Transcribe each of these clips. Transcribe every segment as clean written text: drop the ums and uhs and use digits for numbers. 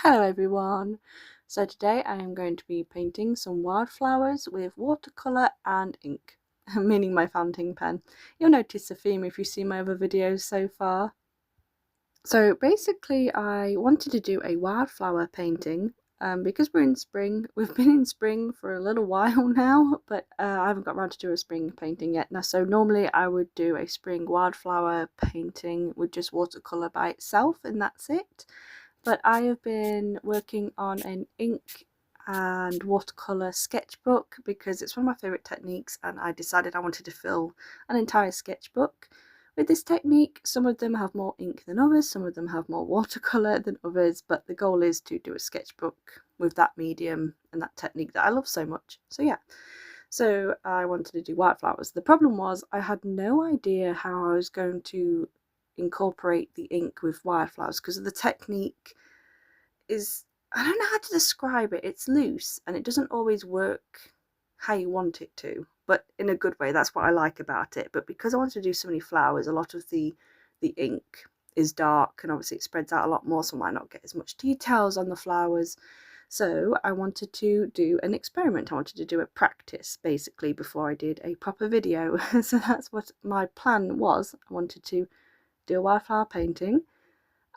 Hello everyone! So today I am going to be painting some wildflowers with watercolour and ink, meaning my fountain pen. You'll notice a theme if you see my other videos so far. So basically I wanted to do a wildflower painting because we're in spring. We've been in spring for a little while now, but I haven't got around to do a spring painting yet. Now, so normally I would do a spring wildflower painting with just watercolour by itself and that's it. But I have been working on an ink and watercolour sketchbook because it's one of my favourite techniques, and I decided I wanted to fill an entire sketchbook with this technique. Some of them have more ink than others, some of them have more watercolour than others, but the goal is to do a sketchbook with that medium and that technique that I love so much. So yeah, so I wanted to do wildflowers. The problem was I had no idea how I was going to incorporate the ink with wildflowers because the technique is, I don't know how to describe it. It's loose and it doesn't always work how you want it to, but in a good way. That's what I like about it. But because I want to do so many flowers, a lot of the ink is dark and obviously it spreads out a lot more, so I might not get as much details on the flowers. So I wanted to do an experiment. I wanted to do a practice basically before I did a proper video. So that's what my plan was. I wanted to do a wildflower painting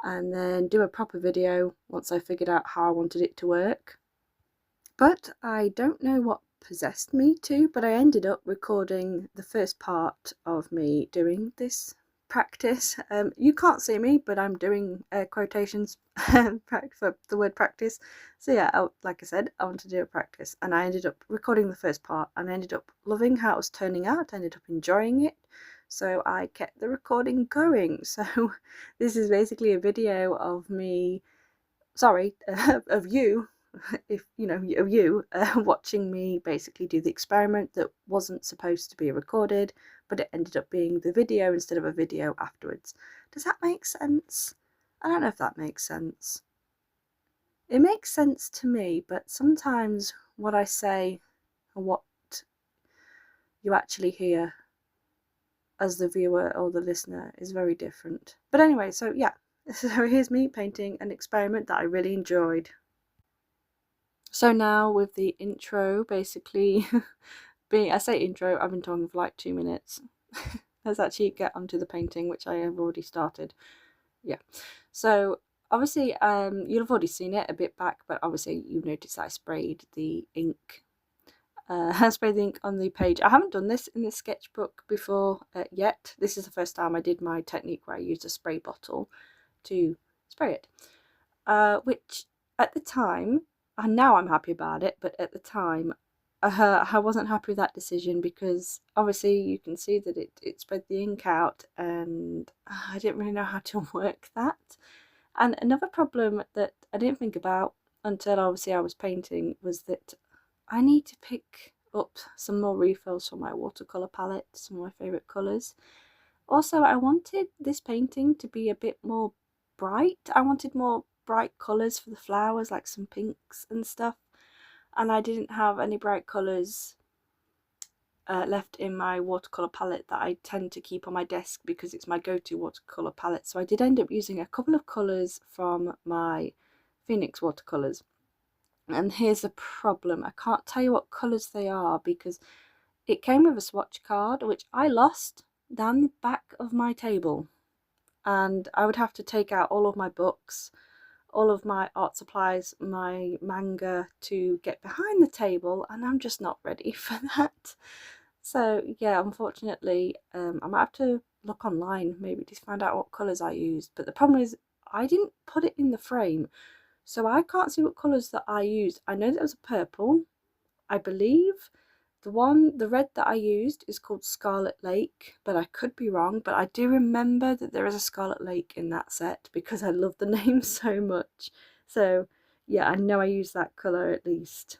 and then do a proper video once I figured out how I wanted it to work. But I don't know what possessed me to, but I ended up recording the first part of me doing this practice. You can't see me, but I'm doing quotations for the word practice. So yeah, like I said, I wanted to do a practice, and I ended up recording the first part and I ended up loving how it was turning out. I ended up enjoying it. So I kept the recording going. So this is basically a video of me, sorry, of you, if you know, of you watching me basically do the experiment that wasn't supposed to be recorded, but it ended up being the video instead of a video afterwards. Does that make sense? I don't know if that makes sense. It makes sense to me, but sometimes what I say and what you actually hear as the viewer or the listener is very different. But anyway, so yeah, so here's me painting an experiment that I really enjoyed. So now with the intro basically being, I say intro, I've been talking for like 2 minutes. Let's actually get onto the painting, which I have already started. Yeah, so obviously you'll have already seen it a bit back, but obviously you noticed I sprayed the ink. I sprayed the ink on the page. I haven't done this in the sketchbook before yet. This is the first time I did my technique where I used a spray bottle to spray it, which at the time, and now I'm happy about it, but at the time I wasn't happy with that decision because obviously you can see that it spread the ink out, and I didn't really know how to work that. And another problem that I didn't think about until obviously I was painting was that I need to pick up some more refills for my watercolour palette, some of my favourite colours. Also, I wanted this painting to be a bit more bright. I wanted more bright colours for the flowers, like some pinks and stuff. And I didn't have any bright colours left in my watercolour palette that I tend to keep on my desk because it's my go-to watercolour palette. So I did end up using a couple of colours from my Phoenix watercolours. And here's the problem, I can't tell you what colours they are because it came with a swatch card which I lost down the back of my table, and I would have to take out all of my books, all of my art supplies, my manga to get behind the table, and I'm just not ready for that. So yeah, unfortunately I might have to look online maybe to find out what colours I used, but the problem is I didn't put it in the frame. So I can't see what colours that I used. I know that it was a purple. I believe the red that I used is called Scarlet Lake, but I could be wrong. But I do remember that there is a Scarlet Lake in that set because I love the name so much. So yeah, I know I used that colour at least.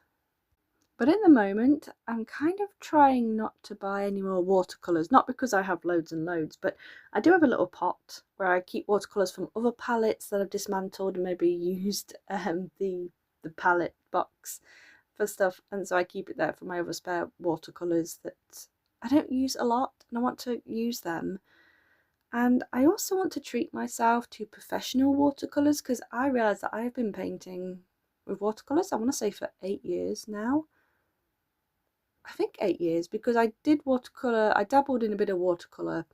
But at the moment, I'm kind of trying not to buy any more watercolours. Not because I have loads and loads, but I do have a little pot where I keep watercolours from other palettes that I've dismantled and maybe used the palette box for stuff. And so I keep it there for my other spare watercolours that I don't use a lot and I want to use them. And I also want to treat myself to professional watercolours, because I realise that I've been painting with watercolours, I want to say for 8 years now. I think 8 years, because I did watercolour, I dabbled in a bit of watercolour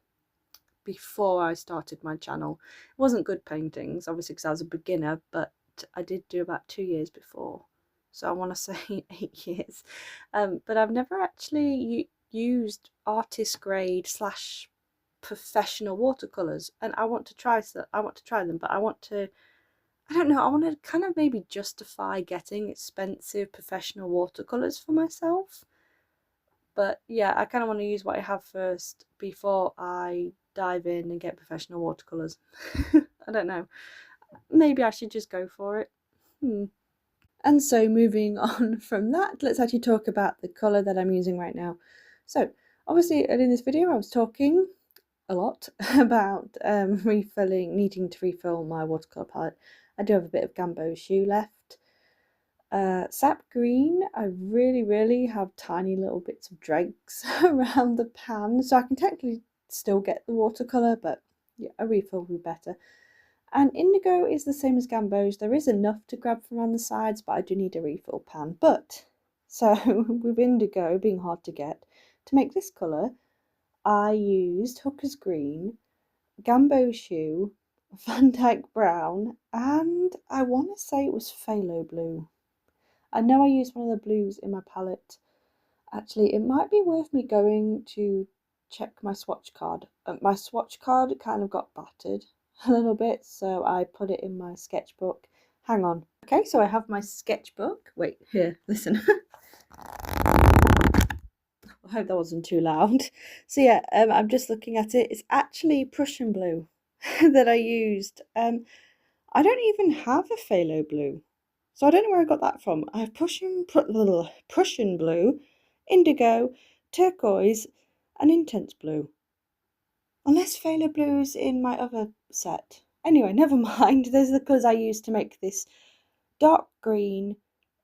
before I started my channel. It wasn't good paintings, obviously, because I was a beginner, but I did do about 2 years before. So I want to say 8 years. But I've never actually used artist grade slash professional watercolors, and I want to try them, but I don't know, I want to kind of maybe justify getting expensive professional watercolors for myself. But yeah, I kind of want to use what I have first before I dive in and get professional watercolors. I don't know, maybe I should just go for it. And so moving on from that, let's actually talk about the colour that I'm using right now. So obviously in this video I was talking a lot about needing to refill my watercolour palette. I do have a bit of Gamboge Hue left. Sap green, I really have tiny little bits of dregs around the pan, so I can technically still get the watercolour, but yeah, a refill would be better. And indigo is the same as Gamboge. There is enough to grab from around the sides, but I do need a refill pan. But so with indigo being hard to get, to make this colour I used Hooker's Green, Gamboge Hue, Van Dyke Brown, and I want to say it was Phthalo Blue. I know I used one of the blues in my palette. Actually, it might be worth me going to check my swatch card. My swatch card kind of got battered a little bit, so I put it in my sketchbook. Hang on. Okay, so I have my sketchbook. Wait, here, listen. I hope that wasn't too loud. So yeah, I'm just looking at it. It's actually Prussian blue that I used. I don't even have a phthalo blue, so I don't know where I got that from. I have Prussian blue, indigo, turquoise, and intense blue. Unless phthalo blue is in my other set. Anyway, never mind. Those are the colours I used to make this dark green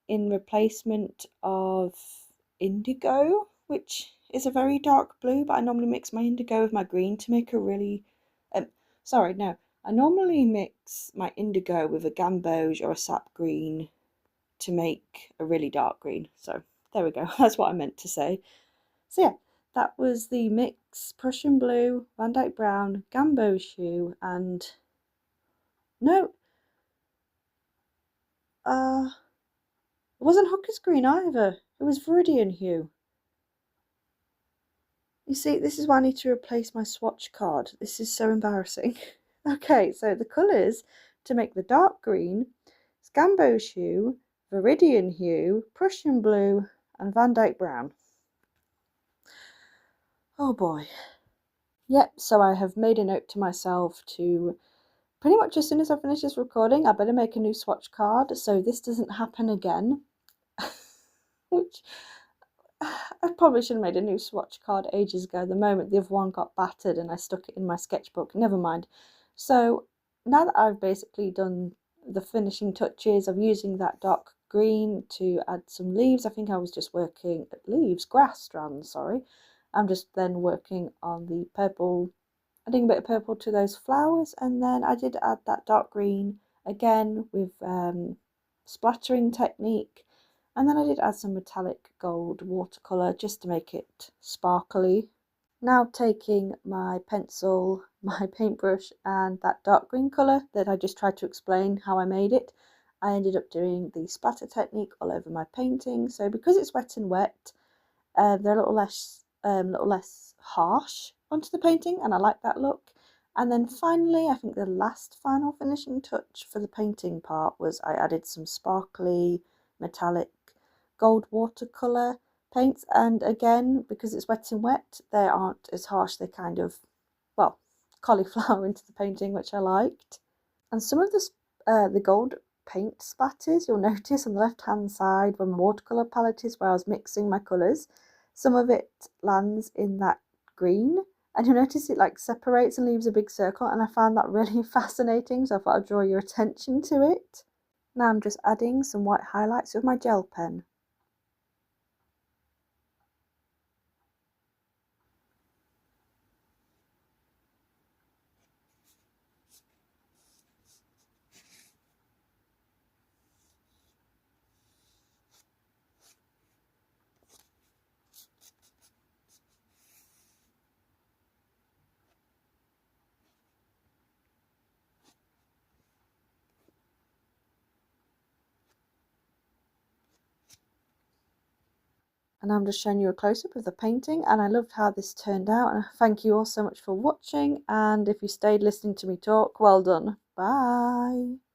in replacement of indigo, which is a very dark blue, but I normally mix my indigo with my green to make a really I normally mix my indigo with a Gamboge or a sap green to make a really dark green. So there we go, that's what I meant to say. So yeah, that was the mix: Prussian blue, Van Dyke Brown, Gamboge Hue, and no, it wasn't Hooker's Green either, it was Viridian Hue. You see, this is why I need to replace my swatch card. This is so embarrassing. Okay, so the colours to make the dark green is Gamboge Hue, Viridian Hue, Prussian Blue, and Van Dyke Brown. Oh boy. Yep, so I have made a note to myself to pretty much as soon as I finish this recording, I better make a new swatch card so this doesn't happen again. Which I probably should have made a new swatch card ages ago. The moment the other one got battered and I stuck it in my sketchbook. Never mind. So now that I've basically done the finishing touches of using that dark green to add some leaves, I think I was just working at grass strands, sorry. I'm just then working on the purple, adding a bit of purple to those flowers, and then I did add that dark green again with splattering technique. And then I did add some metallic gold watercolour just to make it sparkly. Now taking my pencil, my paintbrush, and that dark green colour that I just tried to explain how I made it, I ended up doing the splatter technique all over my painting. So because it's wet and wet, they're a little less harsh onto the painting, and I like that look. And then finally, I think the last final finishing touch for the painting part was I added some sparkly metallic gold watercolour paints, and again, because it's wet and wet, they aren't as harsh. They kind of, well, cauliflower into the painting, which I liked. And some of the gold paint splatters, you'll notice on the left hand side when my watercolour palette is where I was mixing my colours, some of it lands in that green, and you'll notice it like separates and leaves a big circle, and I found that really fascinating, so I thought I'd draw your attention to it. Now I'm just adding some white highlights with my gel pen. And I'm just showing you a close-up of the painting, and I loved how this turned out. And thank you all so much for watching, and if you stayed listening to me talk, well done. Bye.